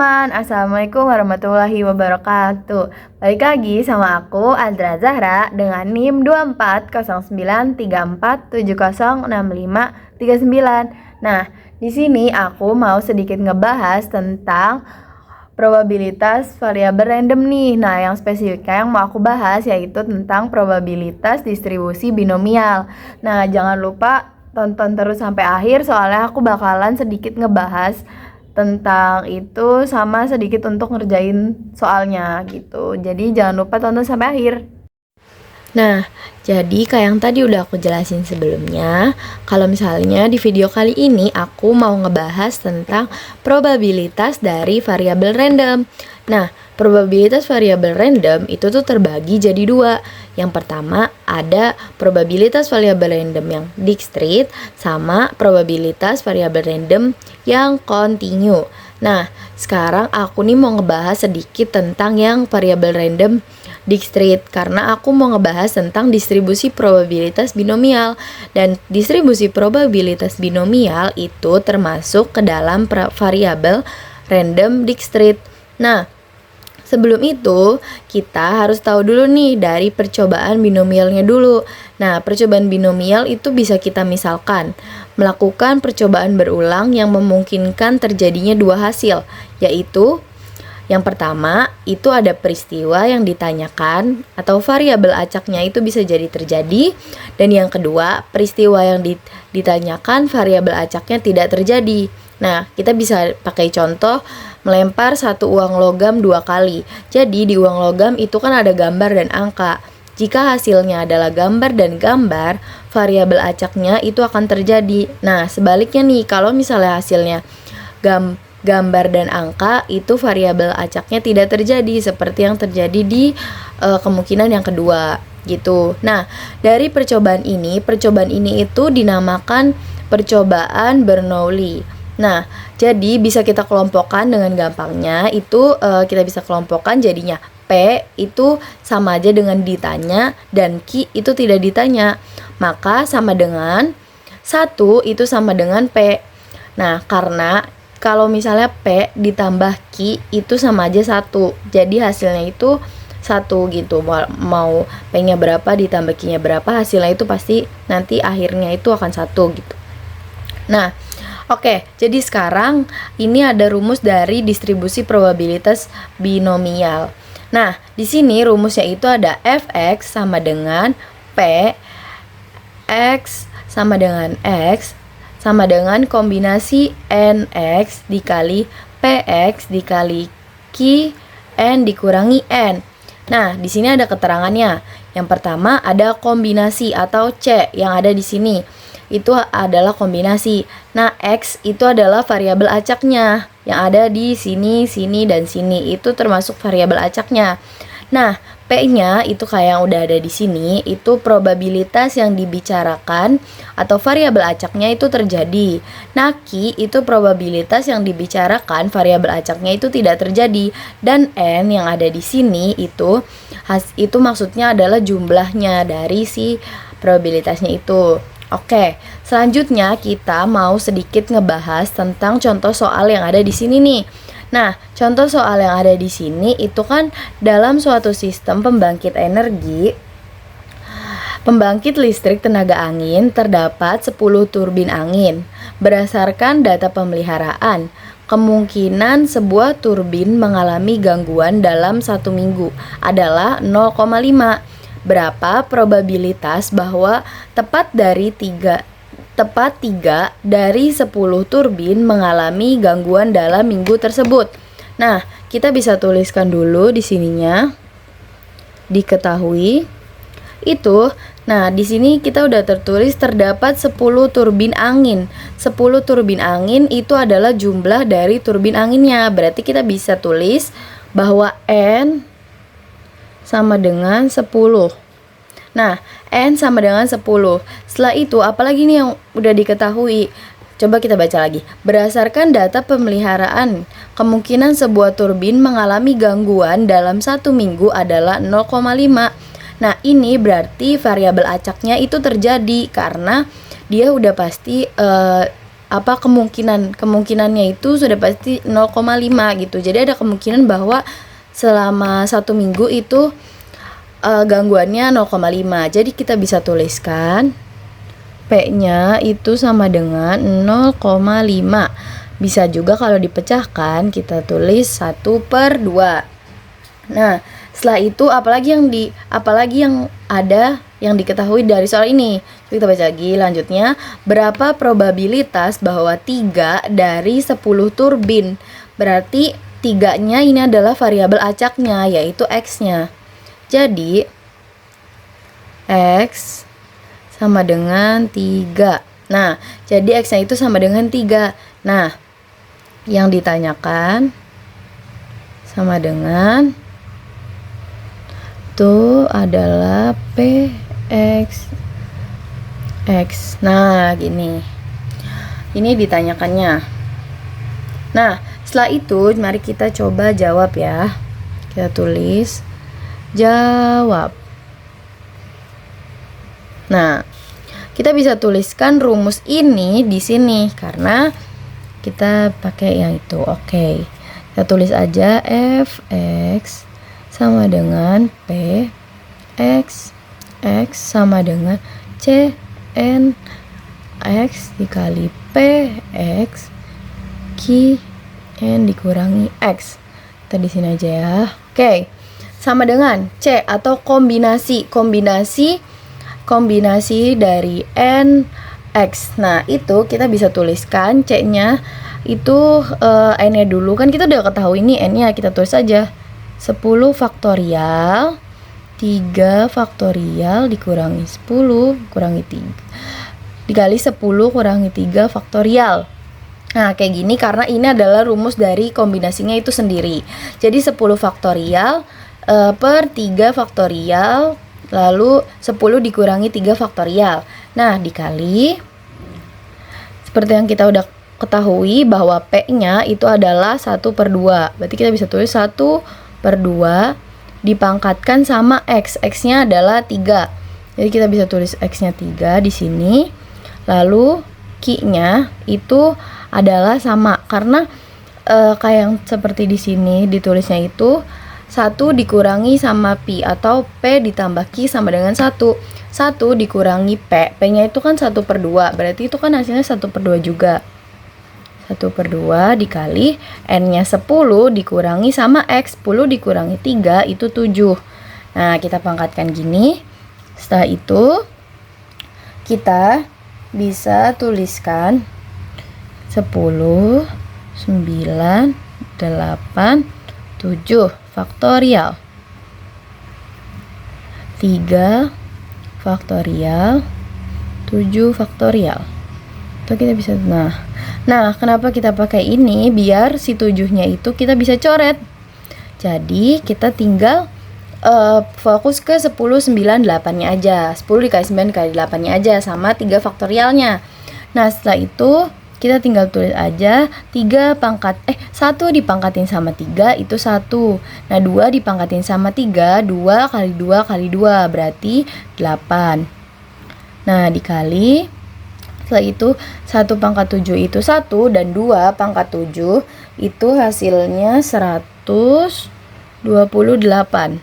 teman-teman, Assalamualaikum warahmatullahi wabarakatuh. Balik lagi sama aku, Andra Zahra, dengan NIM 240934706539. Nah, di sini aku mau sedikit ngebahas tentang probabilitas variabel random nih. Nah, yang spesifiknya yang mau aku bahas yaitu tentang probabilitas distribusi binomial. Nah, jangan lupa tonton terus sampai akhir, soalnya aku bakalan sedikit ngebahas tentang itu sama sedikit untuk ngerjain soalnya gitu. Jadi jangan lupa tonton sampai akhir. Nah, jadi kayak yang tadi udah aku jelasin sebelumnya, kalau misalnya di video kali ini aku mau ngebahas tentang probabilitas dari variabel random. Nah, probabilitas variabel random itu tuh terbagi jadi dua. Yang pertama ada probabilitas variabel random yang discrete sama probabilitas variabel random yang continue. Nah, sekarang aku nih mau ngebahas sedikit tentang yang variabel random discrete karena aku mau ngebahas tentang distribusi probabilitas binomial, dan distribusi probabilitas binomial itu termasuk ke dalam variabel random discrete. Nah, sebelum itu kita harus tahu dulu nih dari percobaan binomialnya dulu. Nah, percobaan binomial itu bisa kita misalkan melakukan percobaan berulang yang memungkinkan terjadinya dua hasil, yaitu yang pertama, itu ada peristiwa yang ditanyakan atau variabel acaknya itu bisa jadi terjadi. Dan yang kedua, peristiwa yang ditanyakan variabel acaknya tidak terjadi. Nah, kita bisa pakai contoh melempar satu uang logam 2 kali. Jadi di uang logam itu kan ada gambar dan angka. Jika hasilnya adalah gambar dan gambar, variabel acaknya itu akan terjadi. Nah, sebaliknya nih, kalau misalnya hasilnya gambar dan angka, itu variabel acaknya tidak terjadi seperti yang terjadi di kemungkinan yang kedua gitu. Nah, dari percobaan ini itu dinamakan percobaan Bernoulli. Nah, jadi bisa kita kelompokkan dengan gampangnya itu kita bisa kelompokkan jadinya P itu sama aja dengan ditanya dan Q itu tidak ditanya. Maka sama dengan 1 itu sama dengan P. Nah, karena kalau misalnya P ditambah Q itu sama aja 1. Jadi hasilnya itu 1 gitu. Mau P-nya berapa ditambah Q-nya berapa, hasilnya itu pasti nanti akhirnya itu akan 1 gitu. Nah, oke. Jadi sekarang ini ada rumus dari distribusi probabilitas binomial. Nah, di sini rumusnya itu ada Fx sama dengan P X sama dengan X sama dengan kombinasi nx dikali px dikali q n dikurangi n. Nah, di sini ada keterangannya. Yang pertama ada kombinasi atau c yang ada di sini. Itu adalah kombinasi. Nah, x itu adalah variabel acaknya yang ada di sini, sini, dan sini. Itu termasuk variabel acaknya. Nah, P-nya itu kayak yang udah ada di sini, itu probabilitas yang dibicarakan atau variabel acaknya itu terjadi. Nah, Q itu probabilitas yang dibicarakan variabel acaknya itu tidak terjadi. Dan N yang ada di sini itu maksudnya adalah jumlahnya dari si probabilitasnya itu. Oke, selanjutnya kita mau sedikit ngebahas tentang contoh soal yang ada di sini nih. Nah, contoh soal yang ada di sini itu kan dalam suatu sistem pembangkit energi, pembangkit listrik tenaga angin terdapat 10 turbin angin. Berdasarkan data pemeliharaan, kemungkinan sebuah turbin mengalami gangguan dalam 1 minggu adalah 0,5. Berapa probabilitas bahwa tepat 3 dari 10 turbin mengalami gangguan dalam minggu tersebut. Nah, kita bisa tuliskan dulu di sininya. Diketahui itu. Nah, di sini kita udah tertulis terdapat 10 turbin angin. 10 turbin angin itu adalah jumlah dari turbin anginnya. Berarti kita bisa tulis bahwa N sama dengan 10. Nah, N sama dengan 10. Setelah itu, apalagi nih yang udah diketahui? Coba kita baca lagi. Berdasarkan data pemeliharaan, kemungkinan sebuah turbin mengalami gangguan dalam 1 minggu adalah 0,5. Nah, ini berarti variabel acaknya itu terjadi karena dia udah pasti apa kemungkinannya itu sudah pasti 0,5 gitu. Jadi ada kemungkinan bahwa selama 1 minggu itu gangguannya 0,5. Jadi kita bisa tuliskan P-nya itu sama dengan 0,5. Bisa juga kalau dipecahkan kita tulis 1/2. Nah, setelah itu apalagi yang ada yang diketahui dari soal ini. Kita baca lagi lanjutnya. Berapa probabilitas bahwa 3 dari 10 turbin? Berarti 3-nya ini adalah variabel acaknya, yaitu X-nya. Jadi X sama dengan 3. Nah, jadi X-nya itu sama dengan 3. Nah, yang ditanyakan sama dengan itu adalah PX X. Nah, gini. Ini ditanyakannya. Nah, setelah itu mari kita coba jawab ya. Kita tulis jawab. Nah, kita bisa tuliskan rumus ini di sini karena kita pakai yang itu. Oke. Kita tulis aja Fx sama dengan P X sama dengan C N X dikali P X Q N dikurangi X. Kita di sini aja ya. Oke. Sama dengan C atau kombinasi dari N X. Nah, itu kita bisa tuliskan C-nya itu N-nya dulu. Kan kita udah ketahui ini N-nya, kita tulis aja 10 faktorial 3 faktorial dikurangi 10 kurangi 3 dikali 10 kurangi 3 faktorial. Nah, kayak gini karena ini adalah rumus dari kombinasinya itu sendiri. Jadi 10 faktorial per 3 faktorial lalu 10 dikurangi 3 faktorial. Nah, dikali seperti yang kita udah ketahui bahwa P-nya itu adalah 1/2. Berarti kita bisa tulis 1/2 dipangkatkan sama X. X-nya adalah 3. Jadi kita bisa tulis X-nya 3 di sini. Lalu Q-nya itu adalah sama karena kayak yang seperti di sini ditulisnya itu 1 dikurangi sama Pi atau P ditambah Q sama dengan 1. 1 dikurangi P. P-nya itu kan 1/2. Berarti itu kan hasilnya 1/2 juga. 1/2 dikali N-nya 10 dikurangi sama X. 10 dikurangi 3 itu 7. Nah, kita pangkatkan gini. Setelah itu kita bisa tuliskan 10, 9, 8, 7 faktorial 3 faktorial 7 faktorial. Itu kita bisa Nah, kenapa kita pakai ini? Biar si 7-nya itu kita bisa coret. Jadi, kita tinggal fokus ke 10, 9, 8-nya aja. 10 dikali 9 dikali 8-nya aja sama 3 faktorialnya. Nah, setelah itu kita tinggal tulis aja 1 dipangkatin sama 3 itu 1. Nah, 2 dipangkatin sama 3, 2 kali 2 kali 2 berarti 8. Nah, dikali setelah itu 1 pangkat 7 itu 1 dan 2 pangkat 7 itu hasilnya 128.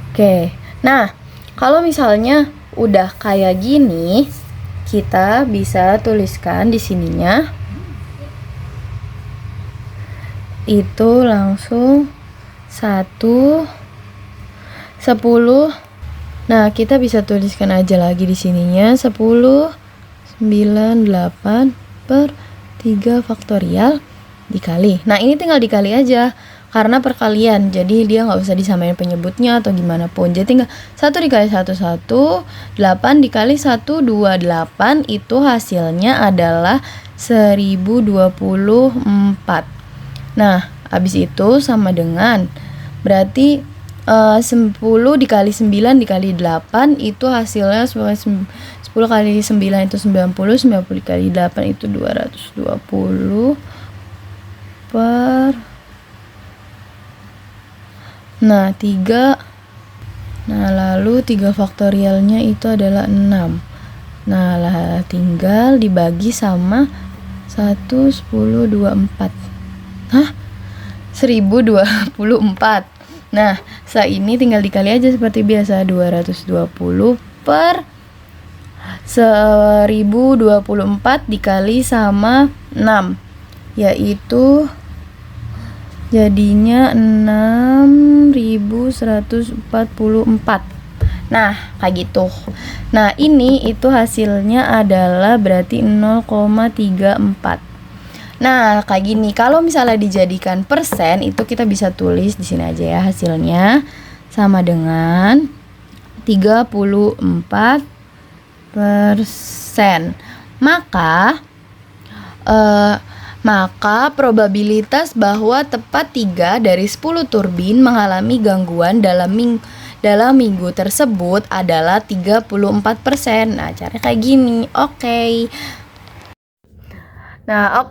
Oke. Nah, kalau misalnya udah kayak gini, kita bisa tuliskan di sininya itu langsung 1 10. Nah, kita bisa tuliskan aja lagi di sininya 10 9 8 per 3 faktorial dikali. Nah, ini tinggal dikali aja karena perkalian, jadi dia nggak usah disamain penyebutnya atau gimana pun. Jadi tinggal 1 dikali 1 1, 8 dikali 1 2 8 itu hasilnya adalah 1024. Nah, habis itu sama dengan berarti 10 dikali 9 dikali 8 itu hasilnya 10 kali 9 itu 90, 90 dikali 8 itu 220 per 3. Nah, lalu 3 faktorialnya itu adalah 6. Nah, lah tinggal dibagi sama 1, 10, 24. Hah? 1024. Nah, ini tinggal dikali aja seperti biasa. 220 per 1024 dikali sama 6, yaitu jadinya 6144. Nah, kayak gitu. Nah, ini itu hasilnya adalah berarti 0,34. Nah, kayak gini. Kalau misalnya dijadikan persen, itu kita bisa tulis di sini aja ya, hasilnya sama dengan 34%. Maka probabilitas bahwa tepat 3 dari 10 turbin mengalami gangguan dalam minggu tersebut adalah 34%. Nah, caranya kayak gini. Oke. Nah,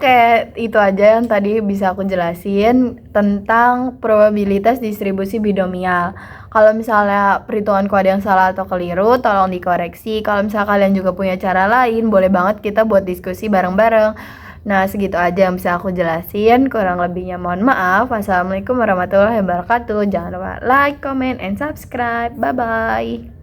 itu aja yang tadi bisa aku jelasin tentang probabilitas distribusi binomial. Kalau misalnya perhitunganku ada yang salah atau keliru, tolong dikoreksi. Kalau misalnya kalian juga punya cara lain, boleh banget kita buat diskusi bareng-bareng. Nah, segitu aja yang bisa aku jelasin. Kurang lebihnya mohon maaf. Wassalamualaikum warahmatullahi wabarakatuh. Jangan lupa like, comment, and subscribe. Bye-bye.